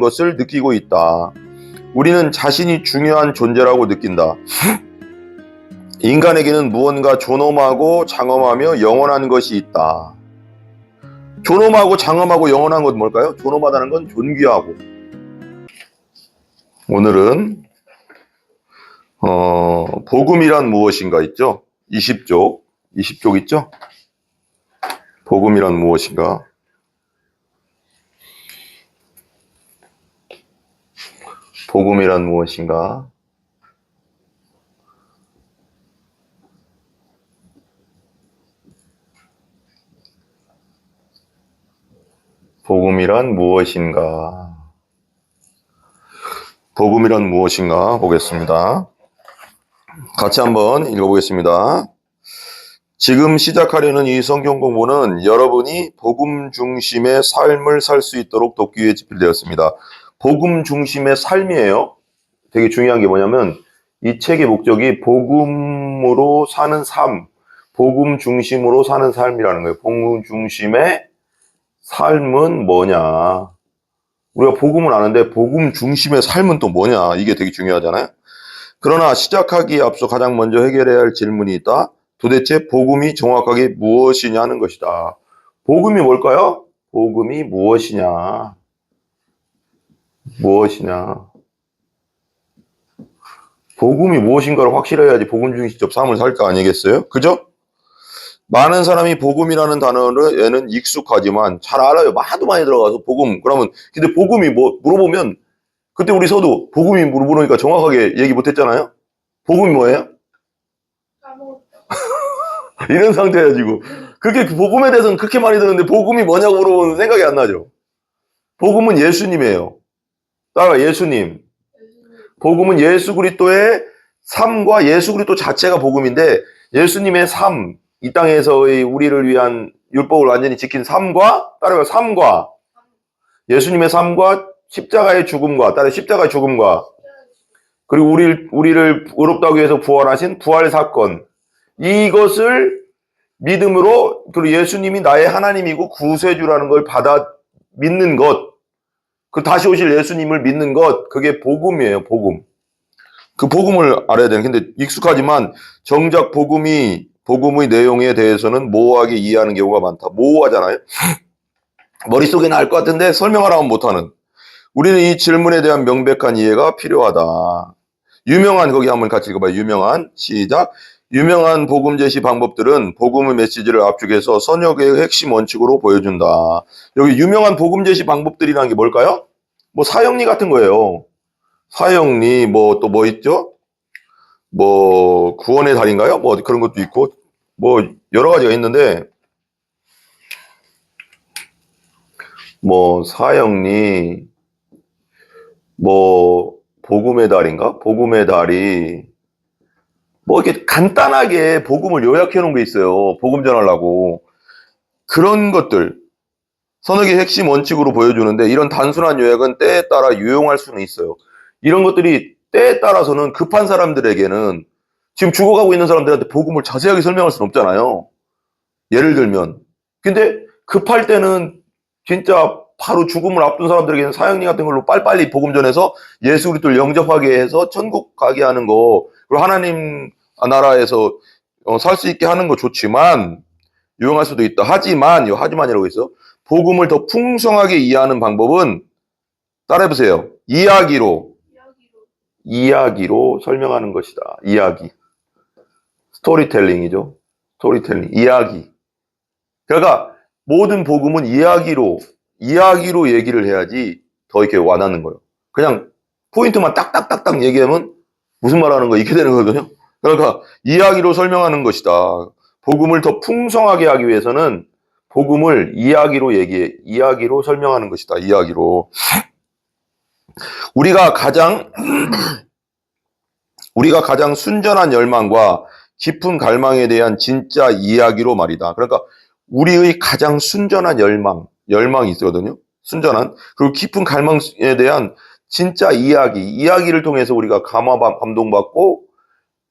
것을 느끼고 있다. 우리는 자신이 중요한 존재라고 느낀다. 인간에게는 무언가 존엄하고 장엄하며 영원한 것이 있다. 존엄하고 장엄하고 영원한 건 뭘까요? 존엄하다는 건 존귀하고. 오늘은 복음이란 무엇인가 있죠? 20쪽 있죠? 복음이란 무엇인가? 복음이란 무엇인가? 복음이란 무엇인가? 복음이란 무엇인가 보겠습니다. 같이 한번 읽어보겠습니다. 지금 시작하려는 이 성경 공부는 여러분이 복음 중심의 삶을 살 수 있도록 돕기 위해 집필되었습니다. 복음 중심의 삶이에요. 되게 중요한 게 뭐냐면 이 책의 목적이 복음으로 사는 삶, 복음 중심으로 사는 삶이라는 거예요. 복음 중심의 삶은 뭐냐? 우리가 복음은 아는데 복음 중심의 삶은 또 뭐냐? 이게 되게 중요하잖아요. 그러나 시작하기에 앞서 가장 먼저 해결해야 할 질문이 있다. 도대체 복음이 정확하게 무엇이냐는 것이다. 복음이 뭘까요? 복음이 무엇이냐? 무엇이냐? 복음이 무엇인가를 확실해야지 복음 중심적 삶을 살 거 아니겠어요? 그죠? 많은 사람이 복음이라는 단어에는 익숙하지만 잘 알아요. 하도 많이 들어가서 복음. 그러면 근데 복음이 뭐 물어보면 그때 우리 서도 복음이 물어보니까 정확하게 얘기 못했잖아요. 복음이 뭐예요? 이런 상태야 지금. 그렇게 복음에 대해서는 그렇게 많이 들었는데 복음이 뭐냐고 물어보면 생각이 안 나죠. 복음은 예수님이에요. 따라가 예수님. 복음은 예수 그리스도의 삶과 예수 그리스도 자체가 복음인데 예수님의 삶, 이 땅에서의 우리를 위한 율법을 완전히 지킨 삶과 따라가 삶과 예수님의 삶과 십자가의 죽음과 따라가 십자가의 죽음과 그리고 우리를 의롭다고 해서 부활하신 부활 사건 이것을 믿음으로 그리고 예수님이 나의 하나님이고 구세주라는 걸 받아 믿는 것 그 다시 오실 예수님을 믿는 것 그게 복음이에요. 복음. 그 복음을 알아야 되는 근데 익숙하지만 정작 복음의 내용에 대해서는 모호하게 이해하는 경우가 많다. 모호하잖아요. 머릿속에는 알 것 같은데 설명하라면 못하는. 우리는 이 질문에 대한 명백한 이해가 필요하다. 유명한 거기 한번 같이 읽어봐요. 유명한 시작. 유명한 복음 제시 방법들은 복음의 메시지를 압축해서 선역의 핵심 원칙으로 보여준다. 여기 유명한 복음 제시 방법들이라는 게 뭘까요? 뭐 사형리 같은 거예요. 사형리 뭐 또 뭐 있죠? 뭐 구원의 달인가요? 뭐 그런 것도 있고 뭐 여러 가지가 있는데 뭐 사형리 뭐 복음의 달인가? 복음의 달이 뭐 이렇게 간단하게 복음을 요약해 놓은 게 있어요. 복음 전하려고. 그런 것들 선역의 핵심 원칙으로 보여주는데 이런 단순한 요약은 때에 따라 유용할 수는 있어요. 이런 것들이 때에 따라서는 급한 사람들에게는 지금 죽어가고 있는 사람들한테 복음을 자세하게 설명할 수는 없잖아요. 예를 들면. 근데 급할 때는 진짜 바로 죽음을 앞둔 사람들에게는 사형리 같은 걸로 빨리빨리 복음 전해서 예수 그리스도를 영접하게 해서 천국 가게 하는 거 그리고 하나님 나라에서 살 수 있게 하는 거 좋지만 유용할 수도 있다. 하지만이라고 있어. 복음을 더 풍성하게 이해하는 방법은 따라해보세요. 이야기로 설명하는 것이다. 이야기. 스토리텔링이죠. 스토리텔링. 이야기. 그러니까 모든 복음은 이야기로 얘기를 해야지 더 이렇게 와닿는 거예요. 그냥 포인트만 딱딱딱딱 얘기하면 무슨 말 하는 거 이렇게 되는 거거든요. 그러니까 이야기로 설명하는 것이다. 복음을 더 풍성하게 하기 위해서는 복음을 이야기로 설명하는 것이다. 이야기로. 우리가 가장 순전한 열망과 깊은 갈망에 대한 진짜 이야기로 말이다. 그러니까 우리의 가장 순전한 열망이 있거든요. 순전한 그리고 깊은 갈망에 대한 진짜 이야기를 통해서 우리가 감동받고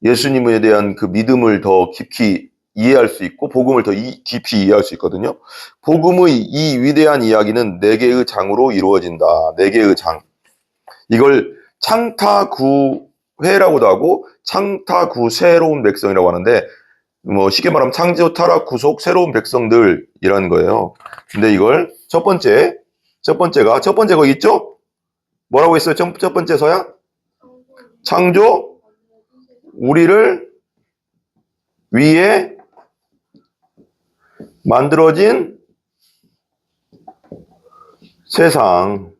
예수님에 대한 그 믿음을 더 깊이 이해할 수 있고 복음을 더 깊이 이해할 수 있거든요. 복음의 이 위대한 이야기는 네 개의 장으로 이루어진다. 네 개의 장. 이걸 창타구회라고도 하고 창타구 새로운 백성이라고 하는데 뭐 쉽게 말하면 창조 타락 구속 새로운 백성들이라는 거예요. 근데 이걸 첫 번째 거기 있죠? 뭐라고 했어요? 첫 번째 서야? 창조 우리를 위해 만들어진 세상.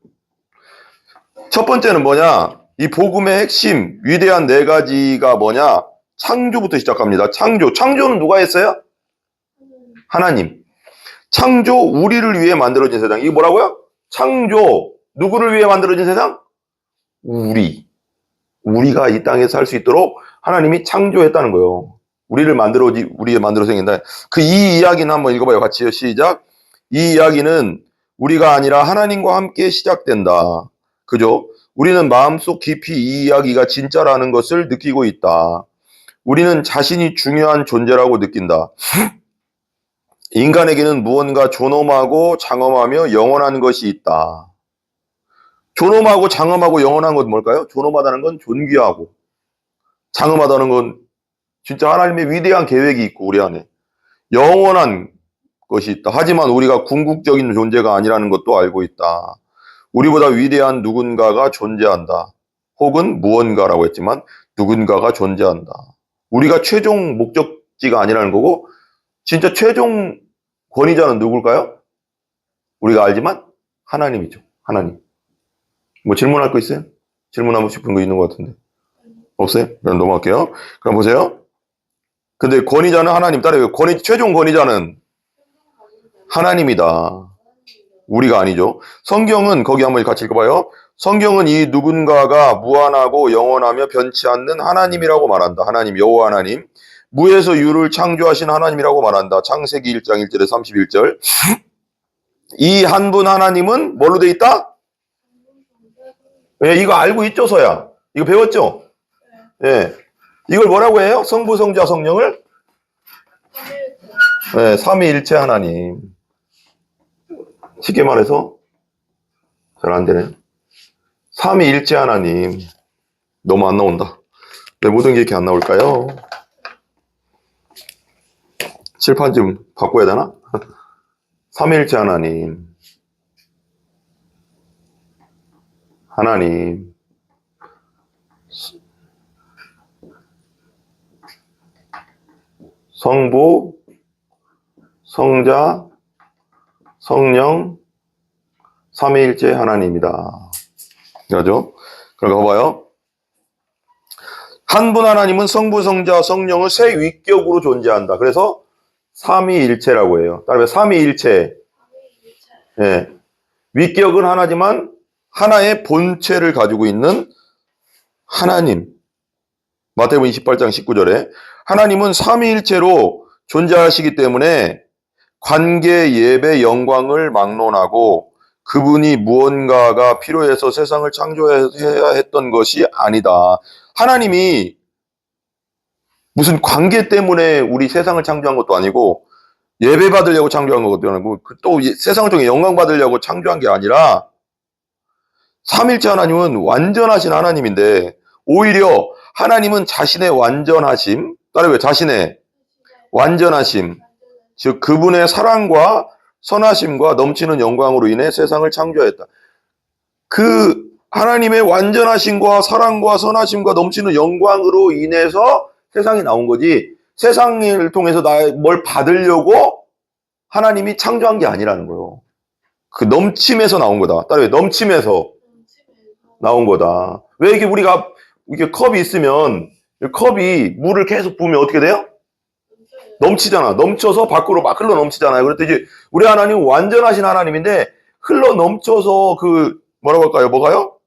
첫 번째는 뭐냐? 이 복음의 핵심, 위대한 네 가지가 뭐냐? 창조부터 시작합니다. 창조는 누가 했어요? 하나님. 창조, 우리를 위해 만들어진 세상. 이게 뭐라고요? 창조, 누구를 위해 만들어진 세상? 우리가 이 땅에 살 수 있도록 하나님이 창조했다는 거예요. 우리가 만들어 생긴다. 이 이야기는 한번 읽어봐요. 같이요. 시작. 이 이야기는 우리가 아니라 하나님과 함께 시작된다. 그죠? 우리는 마음속 깊이 이 이야기가 진짜라는 것을 느끼고 있다. 우리는 자신이 중요한 존재라고 느낀다. 인간에게는 무언가 존엄하고 장엄하며 영원한 것이 있다. 존엄하고 장엄하고 영원한 건 뭘까요? 존엄하다는 건 존귀하고, 장엄하다는 건 진짜 하나님의 위대한 계획이 있고 우리 안에 영원한 것이 있다. 하지만 우리가 궁극적인 존재가 아니라는 것도 알고 있다. 우리보다 위대한 누군가가 존재한다. 혹은 무언가라고 했지만 누군가가 존재한다. 우리가 최종 목적지가 아니라는 거고 진짜 최종 권위자는 누굴까요? 우리가 알지만 하나님이죠. 하나님. 뭐 질문할 거 있어요? 질문하고 싶은 거 있는 것 같은데. 없어요? 그럼 넘어갈게요. 그럼 보세요. 근데 권위자는 하나님 따라요. 최종 권위자는 하나님이다. 우리가 아니죠. 성경은 거기 한번 같이 읽어봐요. 성경은 이 누군가가 무한하고 영원하며 변치 않는 하나님이라고 말한다. 하나님, 여호와 하나님. 무에서 유를 창조하신 하나님이라고 말한다. 창세기 1장 1절에 31절. 이 한 분 하나님은 뭘로 돼 있다? 예, 이거 알고 있죠, 서야? 이거 배웠죠? 예. 이걸 뭐라고 해요? 성부, 성자, 성령을? 네, 삼위일체 하나님. 쉽게 말해서 잘 안 되네요. 삼위일체 하나님. 너무 안 나온다. 왜 모든 게 이렇게 안 나올까요? 칠판 좀 바꿔야 되나? 삼위일체 하나님. 하나님. 성부, 성자, 성령, 삼위일체 하나님이다. 그죠? 그러니까 봐봐요. 한 분 하나님은 성부, 성자, 성령을 세 위격으로 존재한다. 그래서 삼위일체라고 해요. 따라서 삼위일체. 예. 위격은 하나지만 하나의 본체를 가지고 있는 하나님. 마태복음 28장 19절에 하나님은 삼위일체로 존재하시기 때문에 관계, 예배, 영광을 막론하고 그분이 무언가가 필요해서 세상을 창조해야 했던 것이 아니다. 하나님이 무슨 관계 때문에 우리 세상을 창조한 것도 아니고 예배 받으려고 창조한 것도 아니고 또 세상을 통해 영광 받으려고 창조한 게 아니라 삼일째 하나님은 완전하신 하나님인데 오히려 하나님은 자신의 완전하심, 따라해요. 자신의 완전하심, 즉 그분의 사랑과 선하심과 넘치는 영광으로 인해 세상을 창조했다. 그 하나님의 완전하심과 사랑과 선하심과 넘치는 영광으로 인해서 세상이 나온 거지 세상을 통해서 뭘 받으려고 하나님이 창조한 게 아니라는 거예요. 그 넘침에서 나온 거다. 따라해요. 넘침에서 나온 거다. 왜 이게 우리가 이렇게 컵이 있으면 컵이 물을 계속 부으면 어떻게 돼요? 넘치잖아. 넘쳐서 밖으로 막 흘러 넘치잖아요. 그랬더니 우리 하나님은 완전하신 하나님인데 흘러 넘쳐서 그 뭐라고 할까요? 뭐가요?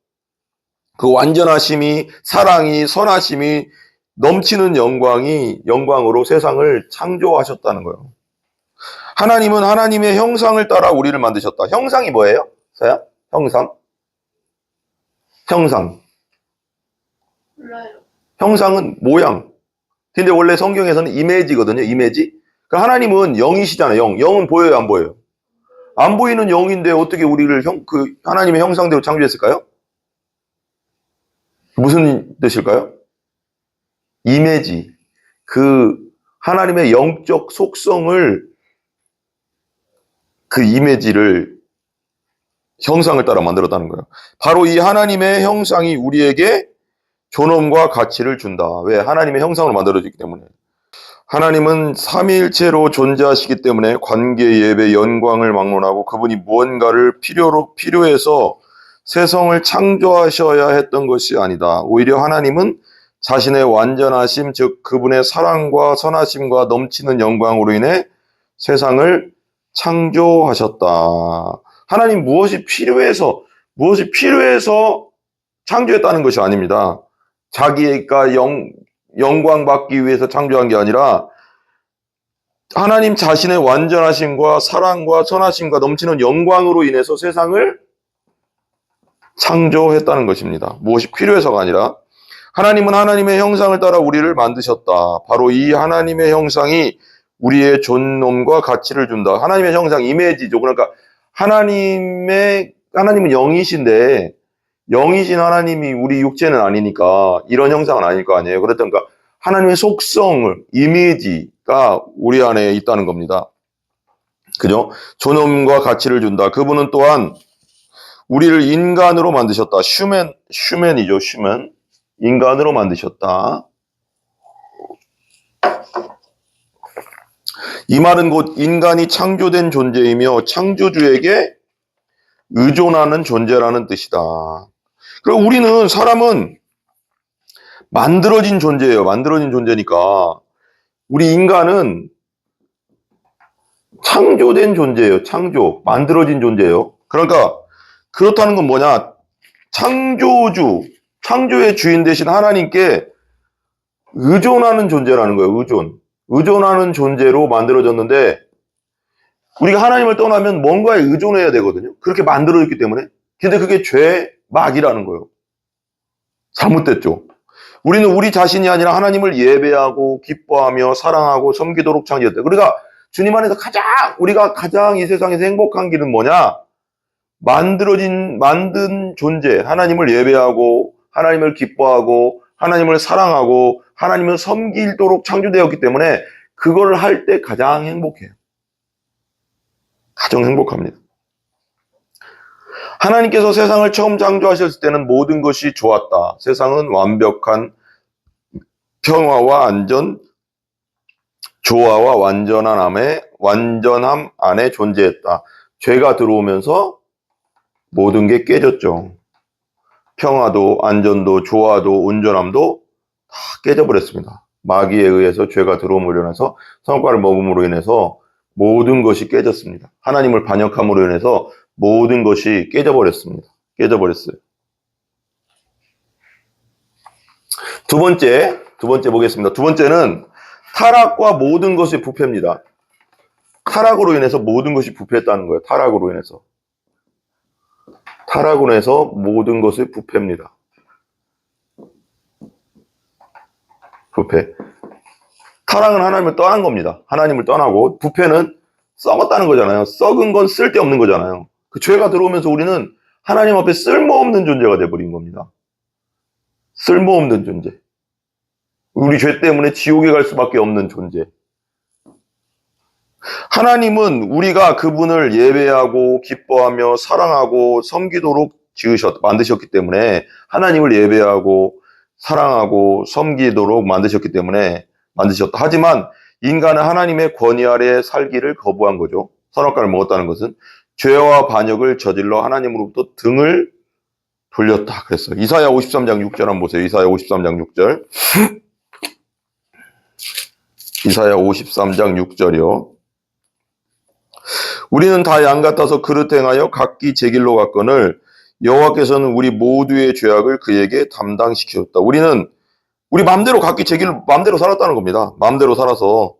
그 완전하심이 사랑이 선하심이 넘치는 영광으로 세상을 창조하셨다는 거예요. 하나님은 하나님의 형상을 따라 우리를 만드셨다. 형상이 뭐예요? 서야? 형상. 몰라요. 형상은 모양. 근데 원래 성경에서는 이미지거든요. 이미지. 그러니까 하나님은 영이시잖아요. 영. 영은 보여요, 안 보여요? 안 보이는 영인데 어떻게 우리를 하나님의 형상대로 창조했을까요? 무슨 뜻일까요? 이미지. 그 하나님의 영적 속성을, 그 이미지를, 형상을 따라 만들었다는 거예요. 바로 이 하나님의 형상이 우리에게 존엄과 가치를 준다. 왜? 하나님의 형상으로 만들어졌기 때문에. 하나님은 삼위일체로 존재하시기 때문에 관계, 예배, 영광을 막론하고 그분이 무언가를 필요해서 세상을 창조하셔야 했던 것이 아니다. 오히려 하나님은 자신의 완전하심, 즉 그분의 사랑과 선하심과 넘치는 영광으로 인해 세상을 창조하셨다. 하나님 무엇이 필요해서 창조했다는 것이 아닙니다. 자기가 영광 받기 위해서 창조한 게 아니라 하나님 자신의 완전하심과 사랑과 선하심과 넘치는 영광으로 인해서 세상을 창조했다는 것입니다. 무엇이 필요해서가 아니라 하나님은 하나님의 형상을 따라 우리를 만드셨다. 바로 이 하나님의 형상이 우리의 존엄과 가치를 준다. 하나님의 형상, 이미지죠. 그러니까 하나님은 영이신데 영이신 하나님이 우리 육체는 아니니까 이런 형상은 아닐 거 아니에요. 그렇다니까 하나님의 속성을, 이미지가 우리 안에 있다는 겁니다. 그죠? 존엄과 가치를 준다. 그분은 또한 우리를 인간으로 만드셨다. 슈맨이죠. 슈맨. 인간으로 만드셨다. 이 말은 곧 인간이 창조된 존재이며 창조주에게 의존하는 존재라는 뜻이다. 그리고 사람은 만들어진 존재예요. 만들어진 존재니까 우리 인간은 창조된 존재예요. 만들어진 존재예요. 그러니까 그렇다는 건 뭐냐? 창조의 주인 되신 하나님께 의존하는 존재라는 거예요. 의존하는 존재로 만들어졌는데 우리가 하나님을 떠나면 뭔가에 의존해야 되거든요. 그렇게 만들어졌기 때문에. 근데 그게 죄막이라는 거예요. 잘못됐죠. 우리는 우리 자신이 아니라 하나님을 예배하고 기뻐하며 사랑하고 섬기도록 창조했다. 그러니까 주님 안에서 우리가 가장 이 세상에서 행복한 길은 뭐냐? 만든 존재, 하나님을 예배하고 하나님을 기뻐하고 하나님을 사랑하고 하나님을 섬기도록 창조되었기 때문에 그걸 할 때 가장 행복해요. 가장 행복합니다. 하나님께서 세상을 처음 창조하셨을 때는 모든 것이 좋았다. 세상은 완벽한 평화와 조화와 완전함 안에 존재했다. 죄가 들어오면서 모든 게 깨졌죠. 평화도, 안전도, 조화도, 온전함도 다 깨져버렸습니다. 마귀에 의해서 죄가 들어옴으로 인해서 선악과를 먹음으로 인해서 모든 것이 깨졌습니다. 하나님을 반역함으로 인해서 모든 것이 깨져버렸습니다. 깨져버렸어요. 두 번째 보겠습니다. 두 번째는 타락과 모든 것의 부패입니다. 타락으로 인해서 모든 것이 부패했다는 거예요. 타락으로 인해서 모든 것이 부패입니다. 부패. 타락은 하나님을 떠난 겁니다. 하나님을 떠나고 부패는 썩었다는 거잖아요. 썩은 건 쓸데없는 거잖아요. 그 죄가 들어오면서 우리는 하나님 앞에 쓸모없는 존재가 돼버린 겁니다. 쓸모없는 존재. 우리 죄 때문에 지옥에 갈 수밖에 없는 존재. 하나님은 우리가 그분을 예배하고 기뻐하며 사랑하고 섬기도록 만드셨기 때문에 하나님을 예배하고 사랑하고 섬기도록 만드셨기 때문에 만드셨다. 하지만 인간은 하나님의 권위 아래 살기를 거부한 거죠. 선악과를 먹었다는 것은 죄와 반역을 저질러 하나님으로부터 등을 돌렸다 그랬어요. 이사야 53장 6절 한번 보세요. 이사야 53장 6절. 이사야 53장 6절이요. 우리는 다 양 같아서 그릇 행하여 각기 제 길로 갔거늘 여호와께서는 우리 모두의 죄악을 그에게 담당시켰다. 우리 마음대로 각기 제 길로 마음대로 살았다는 겁니다. 마음대로 살아서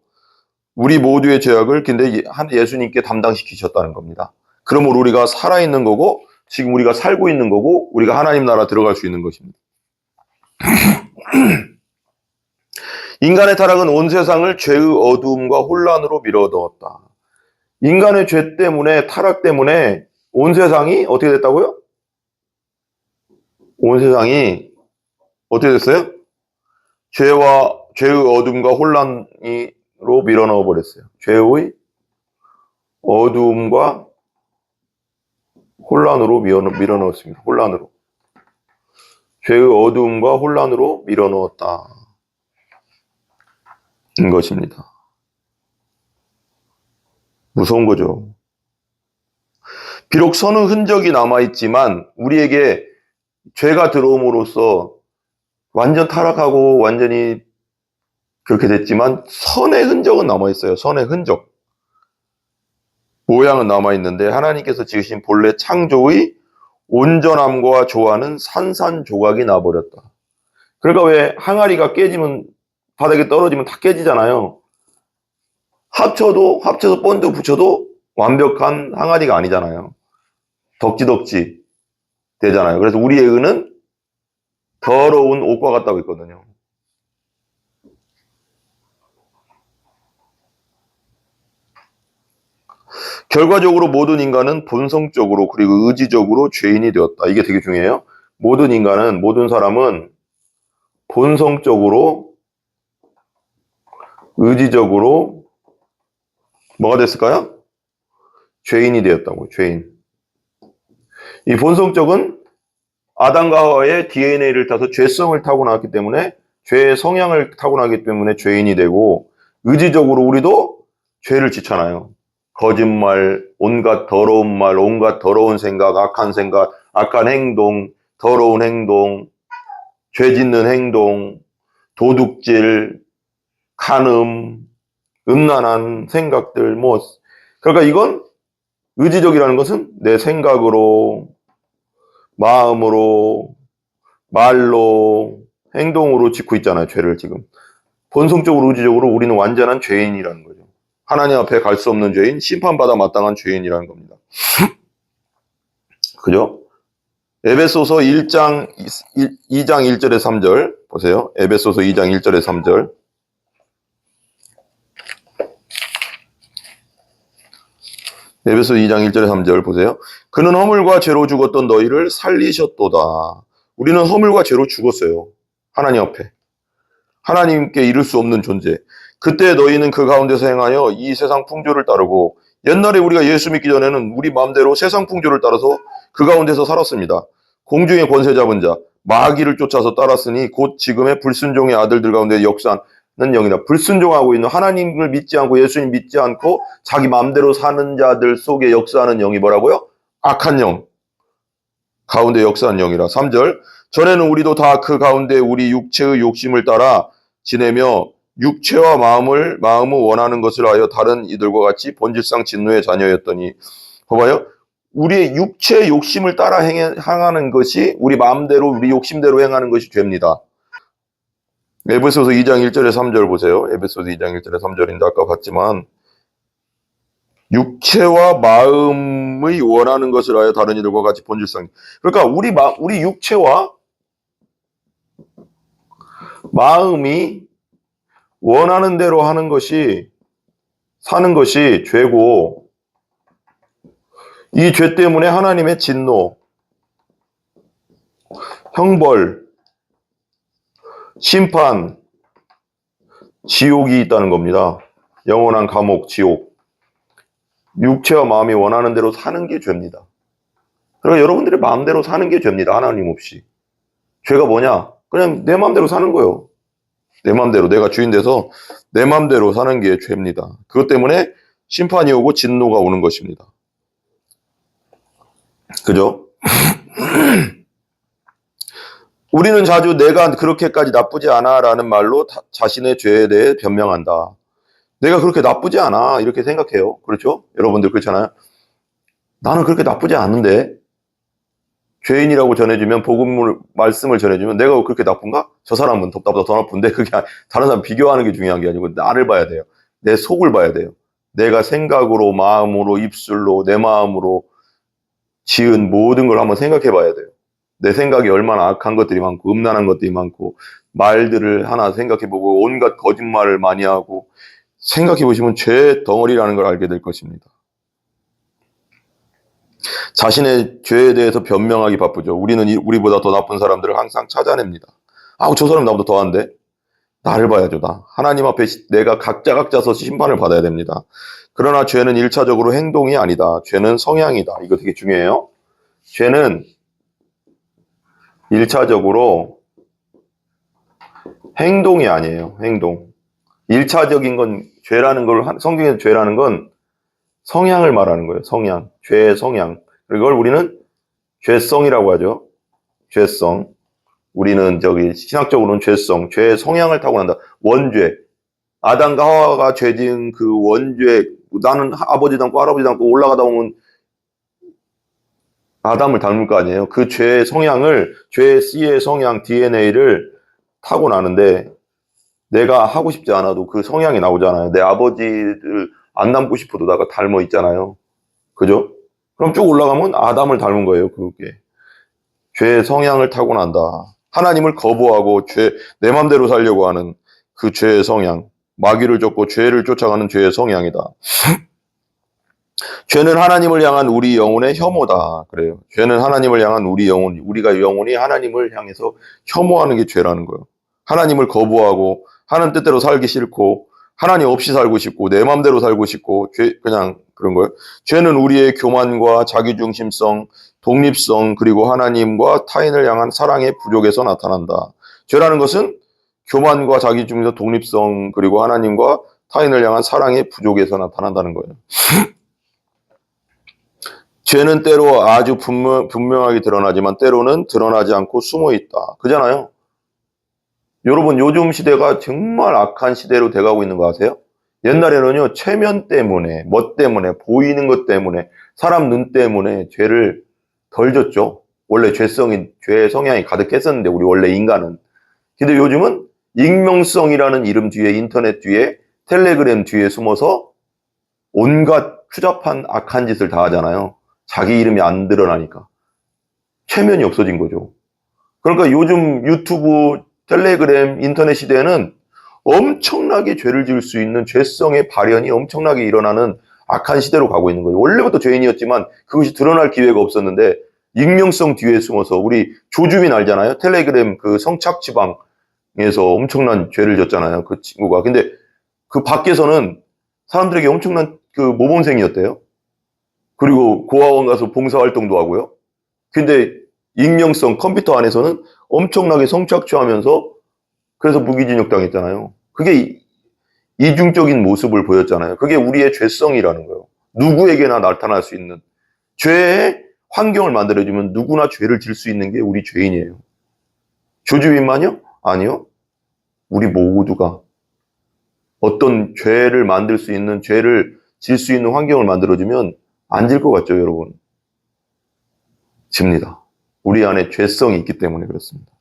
우리 모두의 죄악을 근데 예수님께 담당시키셨다는 겁니다. 그러므로 우리가 살아있는 거고 지금 우리가 살고 있는 거고 우리가 하나님 나라 들어갈 수 있는 것입니다. 인간의 타락은 온 세상을 죄의 어두움과 혼란으로 밀어넣었다. 인간의 죄 때문에, 타락 때문에 온 세상이 어떻게 됐다고요? 온 세상이 어떻게 됐어요? 죄의 어둠과 혼란으로 밀어넣어 버렸어요. 죄의 어둠과 혼란으로 밀어넣었습니다. 혼란으로. 죄의 어둠과 혼란으로 밀어넣었다. 인 것입니다. 무서운 거죠. 비록 선의 흔적이 남아있지만 우리에게 죄가 들어옴으로써 완전 타락하고 완전히 그렇게 됐지만 선의 흔적은 남아있어요. 선의 흔적. 모양은 남아있는데 하나님께서 지으신 본래 창조의 온전함과 조화는 산산조각이 나버렸다. 그러니까 왜 항아리가 깨지면 바닥에 떨어지면 다 깨지잖아요. 합쳐서 본드 붙여도 완벽한 항아리가 아니잖아요. 덕지덕지 되잖아요. 그래서 우리의 의는 더러운 옷과 같다고 했거든요. 결과적으로 모든 인간은 본성적으로 그리고 의지적으로 죄인이 되었다. 이게 되게 중요해요. 모든 사람은 본성적으로 의지적으로 뭐가 됐을까요? 죄인이 되었다고요. 죄인. 이 본성적은 아담과 하와의 DNA를 타서 죄성을 타고났기 때문에 죄의 성향을 타고나기 때문에 죄인이 되고 의지적으로 우리도 죄를 짓잖아요. 거짓말, 온갖 더러운 말, 온갖 더러운 생각, 악한 행동, 더러운 행동, 죄 짓는 행동, 도둑질, 간음, 음란한 생각들, 그러니까 이건 의지적이라는 것은 내 생각으로, 마음으로, 말로, 행동으로 짓고 있잖아요, 죄를 지금. 본성적으로, 의지적으로 우리는 완전한 죄인이라는 거죠. 하나님 앞에 갈 수 없는 죄인, 심판받아 마땅한 죄인이라는 겁니다. 그죠? 에베소서 2장 1절에 3절 보세요. 에베소서 2장 1절에 3절. 에베소 2장 1절에 3절 보세요. 그는 허물과 죄로 죽었던 너희를 살리셨도다. 우리는 허물과 죄로 죽었어요. 하나님 앞에. 하나님께 이룰 수 없는 존재. 그때 너희는 그 가운데서 행하여 이 세상 풍조를 따르고 옛날에 우리가 예수 믿기 전에는 우리 마음대로 세상 풍조를 따라서 그 가운데서 살았습니다. 공중의 권세 잡은 자, 마귀를 쫓아서 따랐으니 곧 지금의 불순종의 아들들 가운데 역사하는 영이다. 불순종하고 있는 하나님을 믿지 않고 예수님 믿지 않고 자기 마음대로 사는 자들 속에 역사하는 영이 뭐라고요? 악한 영. 가운데 역사하는 영이라. 3절. 전에는 우리도 다 그 가운데 우리 육체의 욕심을 따라 지내며 육체와 마음을 원하는 것을 하여 다른 이들과 같이 본질상 진노의 자녀였더니 봐봐요. 우리의 육체의 욕심을 따라 행하는 것이 우리 마음대로 우리 욕심대로 행하는 것이 죄입니다. 에베소서 2장 1절에 3절 보세요. 에베소서 2장 1절에 3절인데 아까 봤지만 육체와 마음의 원하는 것을 하여 다른 이들과 같이 본질상. 그러니까 우리 육체와 마음이 원하는 대로 사는 것이 죄고, 이 죄 때문에 하나님의 진노, 형벌, 심판, 지옥이 있다는 겁니다. 영원한 감옥, 지옥. 육체와 마음이 원하는 대로 사는 게 죄입니다. 그러니까 여러분들의 마음대로 사는 게 죄입니다. 하나님 없이. 죄가 뭐냐? 그냥 내 마음대로 사는 거예요. 내 마음대로, 내가 주인 돼서 내 마음대로 사는 게 죄입니다. 그것 때문에 심판이 오고 진노가 오는 것입니다. 그죠? 우리는 자주 내가 그렇게까지 나쁘지 않아 라는 말로 자신의 죄에 대해 변명한다. 내가 그렇게 나쁘지 않아 이렇게 생각해요. 그렇죠? 여러분들 그렇잖아요. 나는 그렇게 나쁘지 않은데 죄인이라고 전해주면 말씀을 전해주면 내가 그렇게 나쁜가? 저 사람은 나보다 더 나쁜데 그게 다른 사람 비교하는 게 중요한 게 아니고 나를 봐야 돼요. 내 속을 봐야 돼요. 내가 생각으로 마음으로 입술로 내 마음으로 지은 모든 걸 한번 생각해 봐야 돼요. 내 생각이 얼마나 악한 것들이 많고 음란한 것들이 많고 말들을 하나 생각해보고 온갖 거짓말을 많이 하고 생각해보시면 죄의 덩어리라는 걸 알게 될 것입니다. 자신의 죄에 대해서 변명하기 바쁘죠. 우리는 우리보다 더 나쁜 사람들을 항상 찾아냅니다. 저 사람 나보다 더한데? 나를 봐야죠, 나. 하나님 앞에 내가 각자서 심판을 받아야 됩니다. 그러나 죄는 1차적으로 행동이 아니다. 죄는 성향이다. 이거 되게 중요해요. 죄는 1차적으로 행동이 아니에요. 행동. 1차적인 건 죄라는 걸, 성경에서 죄라는 건 성향을 말하는 거예요. 성향. 죄의 성향. 이걸 우리는 죄성이라고 하죠. 죄성. 우리는 신학적으로는 죄성, 죄의 성향을 타고난다. 원죄. 아담과 하와가 죄진 그 원죄, 나는 아버지 닮고 할아버지 닮고 올라가다 보면 아담을 닮을 거 아니에요. 그 죄의 성향을, 죄의 씨의 성향, DNA를 타고나는데 내가 하고 싶지 않아도 그 성향이 나오잖아요. 내 아버지를 안 닮고 싶어도 내가 닮아 있잖아요. 그죠? 그럼 쭉 올라가면 아담을 닮은 거예요. 그게. 죄의 성향을 타고난다. 하나님을 거부하고 내 맘대로 살려고 하는 그 죄의 성향. 마귀를 쫓고 죄를 쫓아가는 죄의 성향이다. 죄는 하나님을 향한 우리 영혼의 혐오다. 그래요. 죄는 하나님을 향한 우리 영혼, 우리가 영혼이 하나님을 향해서 혐오하는 게 죄라는 거예요. 하나님을 거부하고 하나님 뜻대로 살기 싫고 하나님 없이 살고 싶고 내 맘대로 살고 싶고 그냥 그런 거예요. 죄는 우리의 교만과 자기중심성, 독립성 그리고 하나님과 타인을 향한 사랑의 부족에서 나타난다. 죄라는 것은 교만과 자기중심성, 독립성 그리고 하나님과 타인을 향한 사랑의 부족에서 나타난다는 거예요. 죄는 때로 아주 분명하게 드러나지만 때로는 드러나지 않고 숨어 있다. 그잖아요. 여러분 요즘 시대가 정말 악한 시대로 돼가고 있는 거 아세요? 옛날에는요 체면 때문에 뭐 때문에 보이는 것 때문에 사람 눈 때문에 죄를 덜 졌죠. 원래 죄의 성향이 가득했었는데 우리 원래 인간은. 근데 요즘은 익명성이라는 이름 뒤에 인터넷 뒤에 텔레그램 뒤에 숨어서 온갖 추잡한 악한 짓을 다 하잖아요. 자기 이름이 안 드러나니까. 체면이 없어진 거죠. 그러니까 요즘 유튜브, 텔레그램, 인터넷 시대에는 엄청나게 죄를 지을 수 있는 죄성의 발현이 엄청나게 일어나는 악한 시대로 가고 있는 거예요. 원래부터 죄인이었지만 그것이 드러날 기회가 없었는데 익명성 뒤에 숨어서 우리 조주빈 알잖아요. 텔레그램 그 성착지방에서 엄청난 죄를 졌잖아요. 그 친구가. 근데 그 밖에서는 사람들에게 엄청난 그 모범생이었대요. 그리고 고아원 가서 봉사활동도 하고요. 근데 익명성 컴퓨터 안에서는 엄청나게 성착취하면서 그래서 무기징역 당했잖아요. 그게 이중적인 모습을 보였잖아요. 그게 우리의 죄성이라는 거예요. 누구에게나 나타날 수 있는 죄의 환경을 만들어주면 누구나 죄를 질 수 있는 게 우리 죄인이에요. 조주빈만요? 아니요. 우리 모두가 어떤 죄를 만들 수 있는 죄를 질 수 있는 환경을 만들어주면 안 질 것 같죠, 여러분? 집니다. 우리 안에 죄성이 있기 때문에 그렇습니다.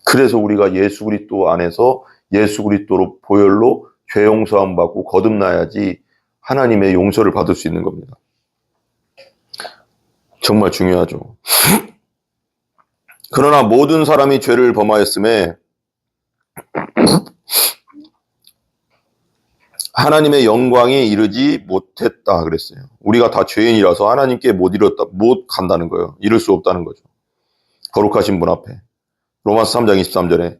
그래서 우리가 예수 그리스도 안에서 예수 그리스도로 보혈로 죄 용서함 받고 거듭나야지 하나님의 용서를 받을 수 있는 겁니다. 정말 중요하죠. 그러나 모든 사람이 죄를 범하였음에 하나님의 영광이 이르지 못했다 그랬어요. 우리가 다 죄인이라서 하나님께 못 간다는 거예요. 이룰 수 없다는 거죠. 거룩하신 분 앞에. 로마서 3장 23절에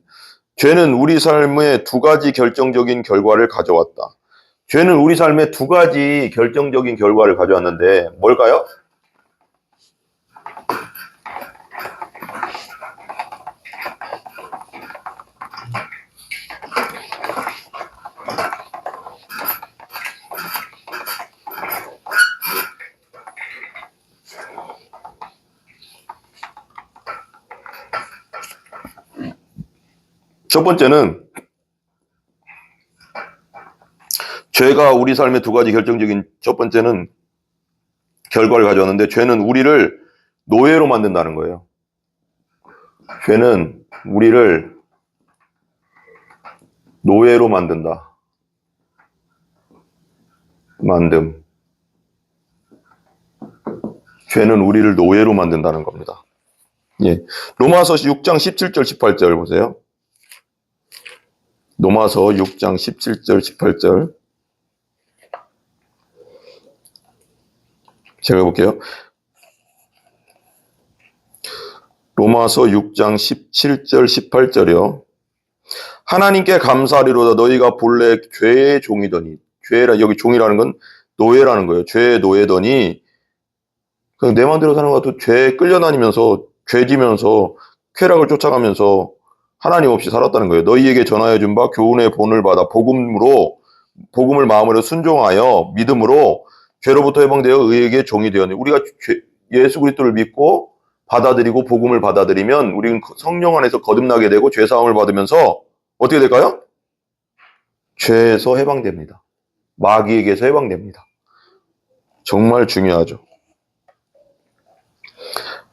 죄는 우리 삶에 두 가지 결정적인 결과를 가져왔다. 죄는 우리 삶에 두 가지 결정적인 결과를 가져왔는데 뭘까요? 첫 번째는 죄가 우리 삶의 두 가지 결정적인 첫 번째는 결과를 가져왔는데 죄는 우리를 노예로 만든다는 거예요. 죄는 우리를 노예로 만든다. 죄는 우리를 노예로 만든다는 겁니다. 예. 로마서 6장 17절 18절 보세요. 로마서 6장 17절 18절. 제가 볼게요. 로마서 6장 17절 18절이요. 하나님께 감사하리로다. 너희가 본래 죄의 종이더니, 죄라, 여기 종이라는 건 노예라는 거예요. 죄의 노예더니 그냥 내 마음대로 사는 것 같아. 죄에 끌려다니면서 죄 지면서 쾌락을 쫓아가면서 하나님 없이 살았다는 거예요. 너희에게 전하여 준 바 교훈의 본을 받아 복음을 마음으로 순종하여 믿음으로 죄로부터 해방되어 의에게 종이 되었네. 우리가 예수 그리스도를 믿고 받아들이고 복음을 받아들이면 우리는 성령 안에서 거듭나게 되고 죄 사함을 받으면서 어떻게 될까요? 죄에서 해방됩니다. 마귀에게서 해방됩니다. 정말 중요하죠.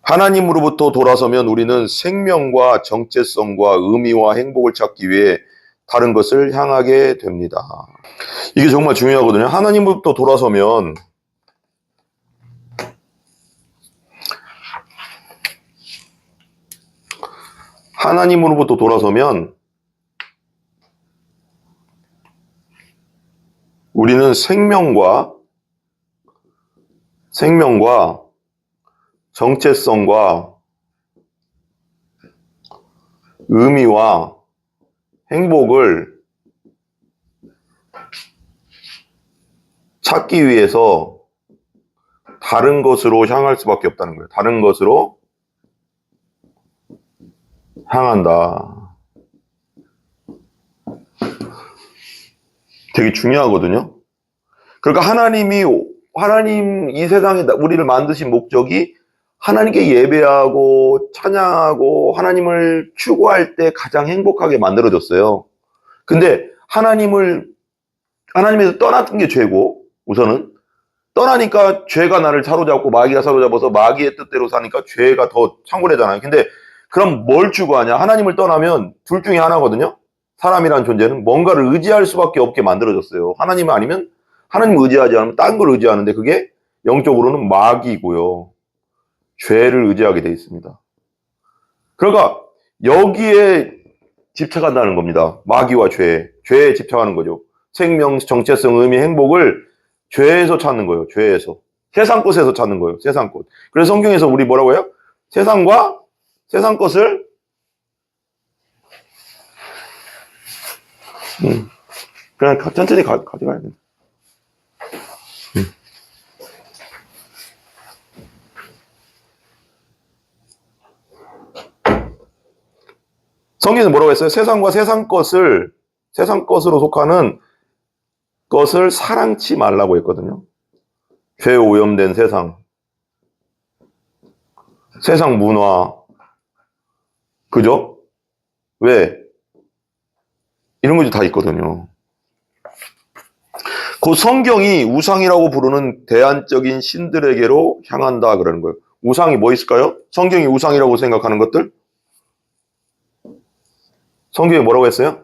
하나님으로부터 돌아서면 우리는 생명과 정체성과 의미와 행복을 찾기 위해 다른 것을 향하게 됩니다. 이게 정말 중요하거든요. 하나님으로부터 돌아서면 우리는 생명과 정체성과 의미와 행복을 찾기 위해서 다른 것으로 향할 수밖에 없다는 거예요. 다른 것으로 향한다. 되게 중요하거든요. 그러니까 하나님 이 세상에 우리를 만드신 목적이 하나님께 예배하고 찬양하고 하나님을 추구할 때 가장 행복하게 만들어졌어요. 근데 하나님에서 떠났던 게 죄고, 우선은 떠나니까 죄가 나를 사로잡고 마귀가 사로잡아서 마귀의 뜻대로 사니까 죄가 더 창궐하잖아요. 근데 그럼 뭘 추구하냐? 하나님을 떠나면 둘 중에 하나거든요. 사람이라는 존재는 뭔가를 의지할 수밖에 없게 만들어졌어요. 하나님 아니면 하나님 의지하지 않으면 딴 걸 의지하는데 그게 영적으로는 마귀고요. 죄를 의지하게 돼 있습니다. 그러니까 여기에 집착한다는 겁니다. 마귀와 죄에 집착하는 거죠. 생명, 정체성, 의미, 행복을 죄에서 찾는 거예요. 죄에서. 세상 것에서 찾는 거예요. 세상 것. 그래서 성경에서 우리 뭐라고 해요? 세상 것을 그냥 천천히 가져가야 돼. 성경에서 뭐라고 했어요? 세상과 세상 것으로 속하는 것을 사랑치 말라고 했거든요. 죄 오염된 세상 문화, 그죠? 왜? 이런 것이 다 있거든요. 그 성경이 우상이라고 부르는 대안적인 신들에게로 향한다 그러는 거예요. 우상이 뭐 있을까요? 성경이 우상이라고 생각하는 것들? 성경이 뭐라고 했어요?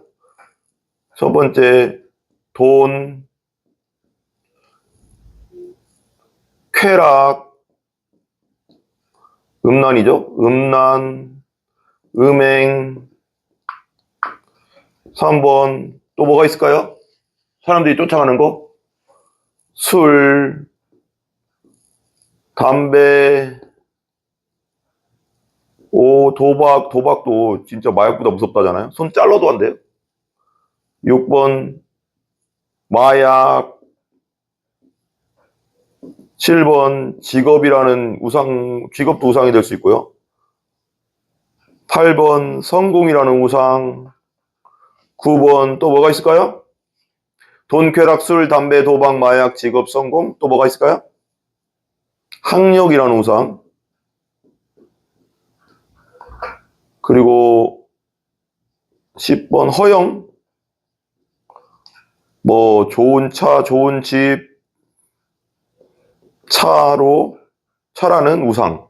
첫 번째, 돈, 쾌락, 음란이죠? 음란, 음행. 3번, 또 뭐가 있을까요? 사람들이 쫓아가는 거? 술, 담배, 도박도 진짜 마약보다 무섭다잖아요. 손 잘라도 안 돼요. 6번, 마약. 7번, 직업이라는 직업도 우상이 될 수 있고요. 8번, 성공이라는 우상. 9번, 또 뭐가 있을까요? 돈, 쾌락, 술, 담배, 도박, 마약, 직업, 성공. 또 뭐가 있을까요? 학력이라는 우상. 그리고 10번, 허영. 뭐 좋은 차, 좋은 집, 차라는 우상.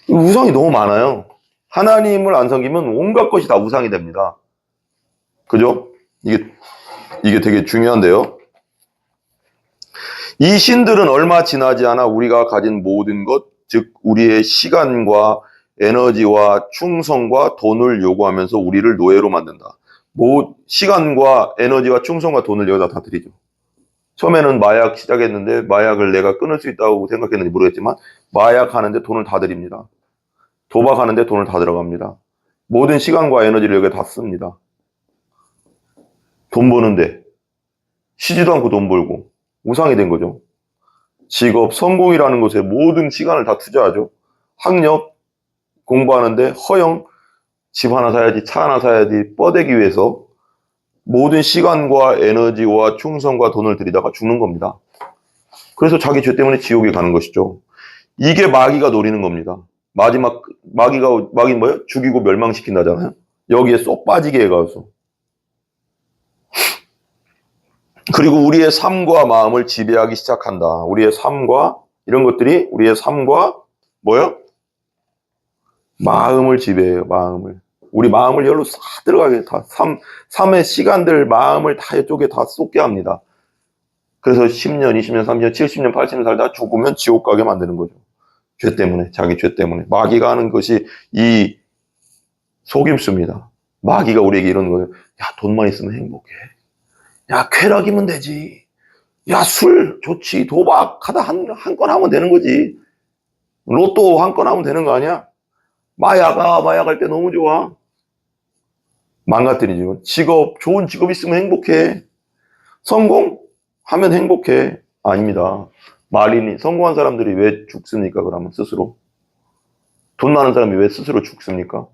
우상이 너무 많아요. 하나님을 안 섬기면 온갖 것이 다 우상이 됩니다. 그죠? 이게 되게 중요한데요. 이 신들은 얼마 지나지 않아 우리가 가진 모든 것, 즉 우리의 시간과 에너지와 충성과 돈을 요구하면서 우리를 노예로 만든다. 시간과 에너지와 충성과 돈을 여기다 다 드리죠. 처음에는 마약 시작했는데 마약을 내가 끊을 수 있다고 생각했는지 모르겠지만 마약하는데 돈을 다 드립니다. 도박하는데 돈을 다 들어갑니다. 모든 시간과 에너지를 여기에 다 씁니다. 돈 버는데 쉬지도 않고 돈 벌고 우상이 된 거죠. 직업, 성공이라는 것에 모든 시간을 다 투자하죠. 학력, 공부하는데 허영, 집 하나 사야지, 차 하나 사야지 뻗대기 위해서 모든 시간과 에너지와 충성과 돈을 들이다가 죽는 겁니다. 그래서 자기 죄 때문에 지옥에 가는 것이죠. 이게 마귀가 노리는 겁니다. 마귀 뭐예요? 죽이고 멸망시킨다잖아요. 여기에 쏙 빠지게 해가서. 그리고 우리의 삶과 마음을 지배하기 시작한다. 우리의 삶과 이런 것들이 우리의 삶과 뭐요? 마음을 지배해요. 마음을. 우리 마음을 열로 싹 들어가게 다 삶의 시간들 마음을 다 이쪽에 다 쏟게 합니다. 그래서 10년, 20년, 30년, 70년, 80년 살다 죽으면 지옥 가게 만드는 거죠. 죄 때문에, 자기 죄 때문에. 마귀가 하는 것이 이 속임수입니다. 마귀가 우리에게 이러는 거예요. 야, 돈만 있으면 행복해. 야, 쾌락이면 되지. 야, 술 좋지. 도박하다 한 건 하면 되는 거지. 로또 한 건 하면 되는 거 아니야? 마약할 때 너무 좋아. 망가뜨리죠. 좋은 직업 있으면 행복해. 성공하면 행복해. 아닙니다. 성공한 사람들이 왜 죽습니까? 그러면 스스로. 돈 많은 사람이 왜 스스로 죽습니까?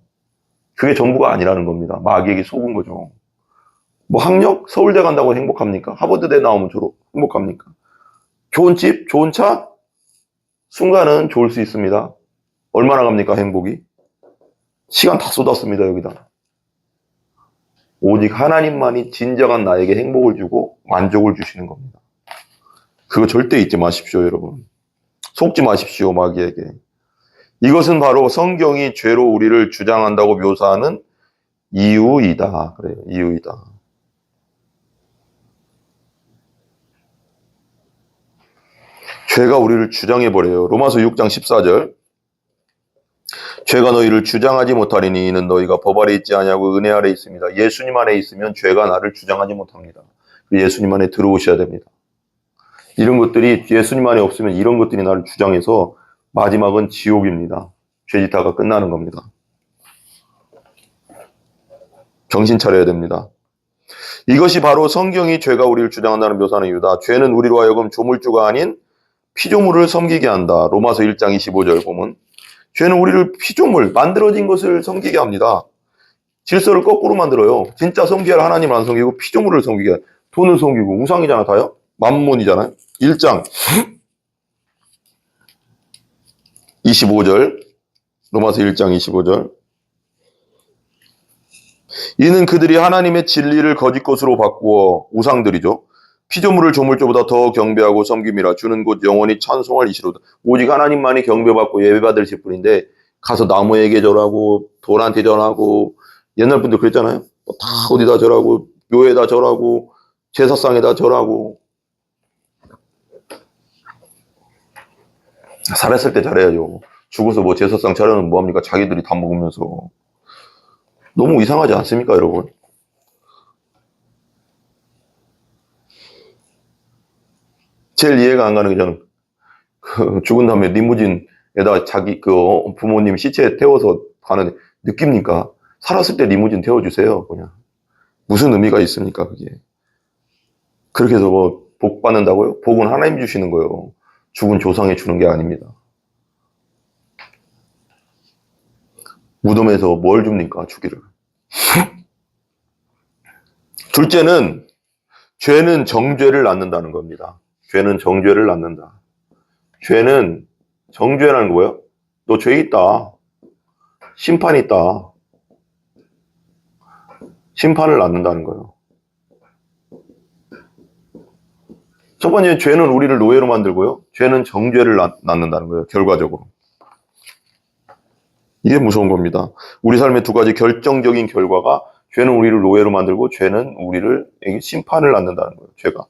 그게 전부가 아니라는 겁니다. 마귀에게 속은 거죠. 학력? 서울대 간다고 행복합니까? 하버드대 나오면 행복합니까? 좋은 집, 좋은 차? 순간은 좋을 수 있습니다. 얼마나 갑니까, 행복이? 시간 다 쏟았습니다, 여기다. 오직 하나님만이 진정한 나에게 행복을 주고 만족을 주시는 겁니다. 그거 절대 잊지 마십시오, 여러분. 속지 마십시오, 마귀에게. 이것은 바로 성경이 죄로 우리를 주장한다고 묘사하는 이유이다. 그래요, 이유이다. 죄가 우리를 주장해버려요. 로마서 6장 14절. 죄가 너희를 주장하지 못하리니 이는 너희가 법 아래 있지 아니하고 은혜 아래 있습니다. 예수님 안에 있으면 죄가 나를 주장하지 못합니다. 예수님 안에 들어오셔야 됩니다. 이런 것들이 예수님 안에 없으면 이런 것들이 나를 주장해서 마지막은 지옥입니다. 죄짓다가 끝나는 겁니다. 정신 차려야 됩니다. 이것이 바로 성경이 죄가 우리를 주장한다는 묘사는 이유다. 죄는 우리로 하여금 조물주가 아닌 피조물을 섬기게 한다. 로마서 1장 25절 보면 죄는 우리를 피조물, 만들어진 것을 섬기게 합니다. 질서를 거꾸로 만들어요. 진짜 섬겨야 할 하나님을 안 섬기고 피조물을 섬기게 해. 돈을 섬기고 우상이잖아, 다요. 만몬이잖아요. 1장 25절 로마서 1장 25절 이는 그들이 하나님의 진리를 거짓 것으로 바꾸어 우상들이죠. 피조물을 조물주보다 더 경배하고 섬김이라 주는 곧 영원히 찬송할 이시로다. 오직 하나님만이 경배받고 예배받을 뿐인데 가서 나무에게 절하고 돌한테 절하고 옛날 분들 그랬잖아요. 다 어디다 절하고 묘에다 절하고 제사상에다 절하고 살았을 때 잘해야죠. 죽어서 제사상 차려는 뭐합니까? 자기들이 다 먹으면서. 너무 이상하지 않습니까, 여러분? 제일 이해가 안 가는 게 저는 죽은 다음에 리무진에다 자기 부모님 시체 태워서 가는 느낍니까? 살았을 때 리무진 태워주세요, 그냥. 무슨 의미가 있습니까, 그게? 그렇게 해서 복 받는다고요? 복은 하나님 주시는 거예요. 죽은 조상이 주는 게 아닙니다. 무덤에서 뭘 줍니까, 주기를? 둘째는 죄는 정죄를 낳는다는 겁니다. 죄는 정죄를 낳는다. 죄는 정죄라는 거 뭐예요? 너 죄 있다. 심판 있다. 심판을 낳는다는 거예요. 첫 번째, 죄는 우리를 노예로 만들고요. 죄는 정죄를 낳는다는 거예요. 결과적으로. 이게 무서운 겁니다. 우리 삶의 두 가지 결정적인 결과가 죄는 우리를 노예로 만들고 죄는 우리를 심판을 낳는다는 거예요. 죄가.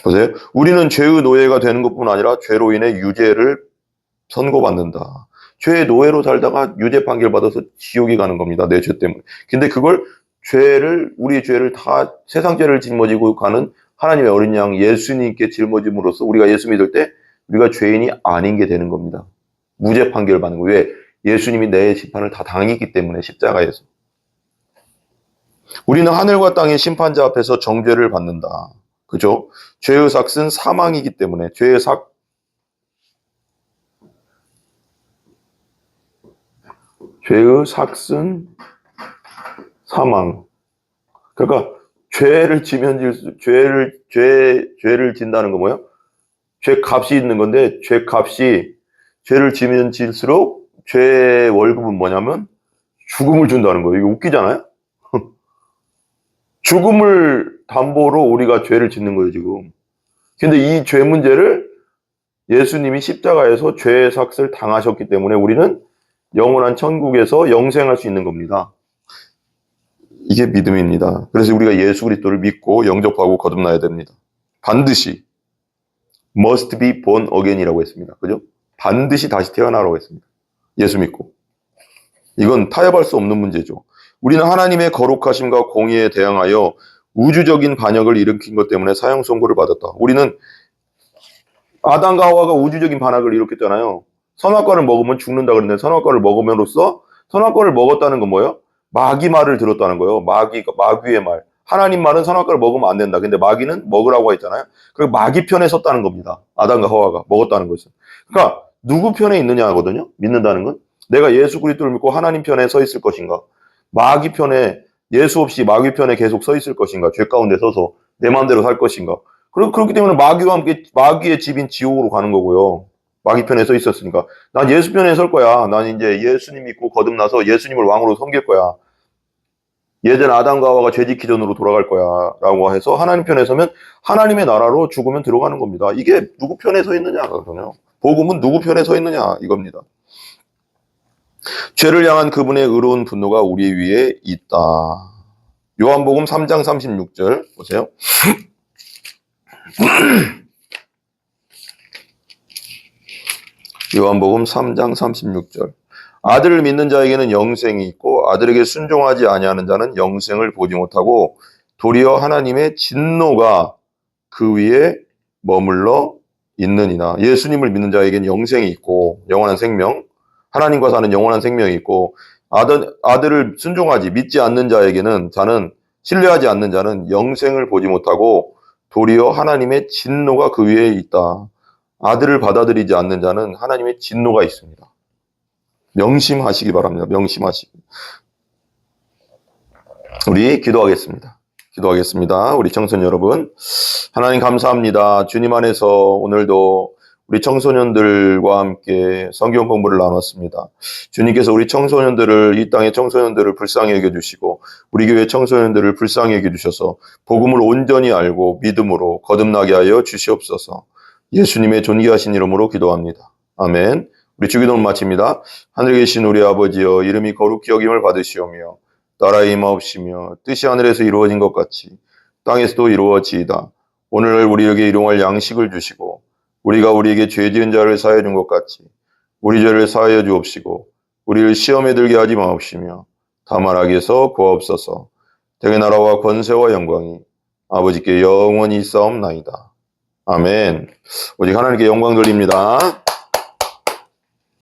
보세요. 우리는 죄의 노예가 되는 것뿐 아니라 죄로 인해 유죄를 선고받는다. 죄의 노예로 살다가 유죄 판결 받아서 지옥에 가는 겁니다. 내 죄 때문에. 근데 그걸 우리의 죄를 다 세상 죄를 짊어지고 가는 하나님의 어린 양 예수님께 짊어짐으로써 우리가 예수 믿을 때 우리가 죄인이 아닌 게 되는 겁니다. 무죄 판결을 받는 거예요. 왜? 예수님이 내 심판을 다 당했기 때문에 십자가에서. 우리는 하늘과 땅의 심판자 앞에서 정죄를 받는다. 그죠? 죄의 삭은 사망이기 때문에 죄의 삭은 사망. 그러니까 죄를 진다는 거 뭐예요? 죄 값이 있는 건데 죄를 지면 질수록 죄의 월급은 뭐냐면 죽음을 준다는 거예요. 이거 웃기잖아요? 죽음을 담보로 우리가 죄를 짓는 거예요, 지금. 근데 이 죄 문제를 예수님이 십자가에서 죄의 삭을 당하셨기 때문에 우리는 영원한 천국에서 영생할 수 있는 겁니다. 이게 믿음입니다. 그래서 우리가 예수 그리스도를 믿고 영접하고 거듭나야 됩니다. 반드시 must be born again이라고 했습니다. 그죠? 반드시 다시 태어나라고 했습니다. 예수 믿고. 이건 타협할 수 없는 문제죠. 우리는 하나님의 거룩하심과 공의에 대항하여 우주적인 반역을 일으킨 것 때문에 사형 선고를 받았다. 우리는 아담과 하와가 우주적인 반역을 일으켰잖아요. 선악과를 먹으면 죽는다 그랬는데 선악과를 먹음으로써 선악과를 먹었다는 건 뭐예요? 마귀 말을 들었다는 거예요. 마귀의 말. 하나님 말은 선악과를 먹으면 안 된다. 근데 마귀는 먹으라고 했잖아요. 그리고 마귀 편에 섰다는 겁니다. 아담과 하와가 먹었다는 것은. 그러니까 누구 편에 있느냐 하거든요. 믿는다는 건. 내가 예수 그리스도를 믿고 하나님 편에 서 있을 것인가? 마귀 편에 예수 없이 마귀 편에 계속 서 있을 것인가? 죄 가운데 서서 내 마음대로 살 것인가? 그렇기 때문에 마귀와 함께 마귀의 집인 지옥으로 가는 거고요. 마귀 편에 서 있었으니까. 난 예수 편에 설 거야. 난 이제 예수님 믿고 거듭나서 예수님을 왕으로 섬길 거야. 예전 아담과 하와가 죄 짓기 전으로 돌아갈 거야. 라고 해서 하나님 편에 서면 하나님의 나라로 죽으면 들어가는 겁니다. 이게 누구 편에 서 있느냐거든요. 복음은 누구 편에 서 있느냐 이겁니다. 죄를 향한 그분의 의로운 분노가 우리 위에 있다. 요한복음 3장 36절 보세요. 요한복음 3장 36절. 아들을 믿는 자에게는 영생이 있고 아들에게 순종하지 아니하는 자는 영생을 보지 못하고 도리어 하나님의 진노가 그 위에 머물러 있느니라. 예수님을 믿는 자에게는 영생이 있고 영원한 생명, 하나님과 사는 영원한 생명이 있고 아들을 순종하지 믿지 않는 자에게는 신뢰하지 않는 자는 영생을 보지 못하고 도리어 하나님의 진노가 그 위에 있다. 아들을 받아들이지 않는 자는 하나님의 진노가 있습니다. 명심하시기 바랍니다. 명심하시기. 우리 기도하겠습니다. 우리 청소년 여러분. 하나님 감사합니다. 주님 안에서 오늘도 우리 청소년들과 함께 성경 공부를 나눴습니다. 주님께서 우리 청소년들을, 이 땅의 청소년들을 불쌍히 여겨주시고 우리 교회 청소년들을 불쌍히 여겨주셔서 복음을 온전히 알고 믿음으로 거듭나게 하여 주시옵소서. 예수님의 존귀하신 이름으로 기도합니다. 아멘. 우리 주기도문 마칩니다. 하늘에 계신 우리 아버지여, 이름이 거룩히 여김을 받으시오며 나라의 임하옵시며 뜻이 하늘에서 이루어진 것 같이 땅에서도 이루어지이다. 오늘 우리에게 일용할 양식을 주시고 우리가 우리에게 죄 지은 자를 사하여 준 것 같이 우리 죄를 사하여 주옵시고 우리를 시험에 들게 하지 마옵시며 다만 악에서 구하옵소서. 대개 나라와 권세와 영광이 아버지께 영원히 있사옵나이다. 아멘. 오직 하나님께 영광 돌립니다.